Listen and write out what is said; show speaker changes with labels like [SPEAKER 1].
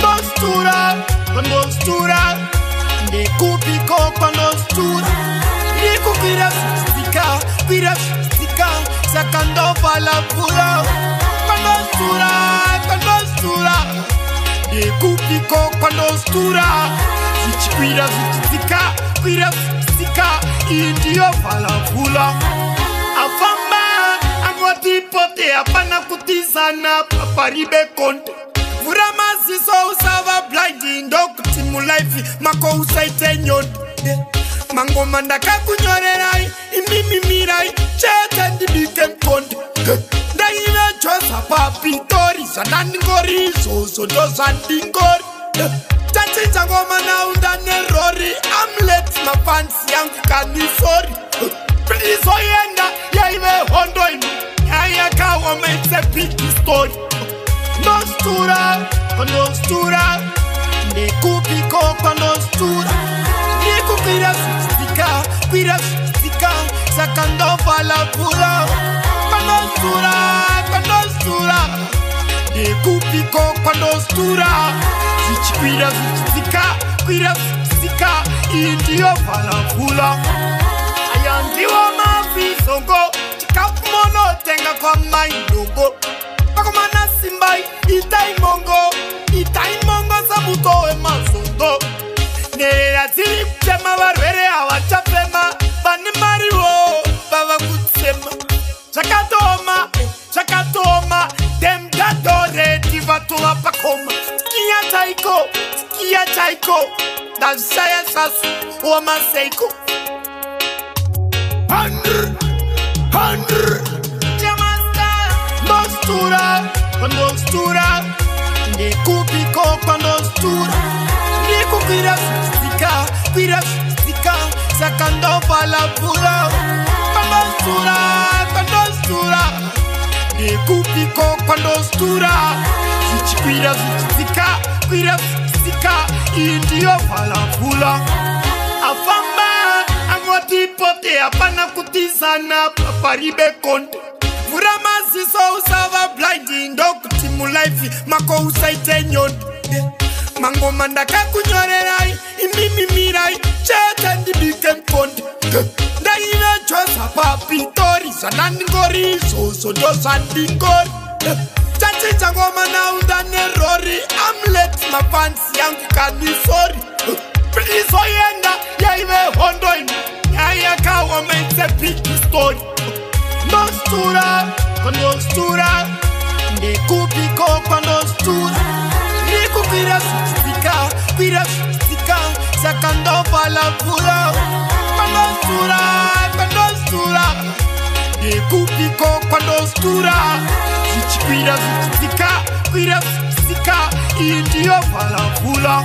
[SPEAKER 1] Nostura, nostura, ne kupiko kwa nostura, ne kupira stika, sakando pala pula. Kwa nostura, ne kupiko kwa nostura, zichipira stika, indio pala pula. Afamba, angwatipote apana kutizana, paparibe konte. Furamasi so usava blinding dog timu life mako usaite nyon mango mandaka kunyorerai imimi mirai cheta ndibikem konde ndaina chosa papi tori sanani ngori so do sandingori tachinja ngoma na undane rori I'm late my fans yangu kanisori please oyenda yaive hondo inu yayaka wama it's a big story. Nostura, ne kupiko kwa nostura, ne kupira stika, sakando pala pula. Kwa nostura, ne kupiko kwa nostura, zichipira stika, indio pala pula. Ayandiwa mafisongo, chikapumono tenga kwa maindogo. Pakomana simbai, itai mongo sabuto e masondo. Nera ziri chema barwere awachapema, bani mariwo, baba kutsema. Chakatoma, dem dadore divatoa pakoma. Skia taiko, dasaya sasu, oma seiko. 100. Nostura, ne kupiko kwa nostura, ne kupira stika, sakando pala pula. Kwa nostura, ne kupiko kwa nostura, zichipira stika, indio pala pula. Afamba, angwatipote apana kutizana, paparibe konde. Furamasi so usava blinding dog timu life mako usaite nyon mango mandaka kunyorerai imimi mirai cheta ndibikem konde ndaina chosa papi tori sanani ngori so do sandingori tachinja ngoma na undane rori I'm late my fans yangu kanisori please oyenda yaive hondo inu yayaka wama it's a big story. Nostura, ne kupiko kwa nostura, ne kupira stika, sakando pala pula. Kwa nostura, ne kupiko kwa nostura, zichipira stika, indio pala pula.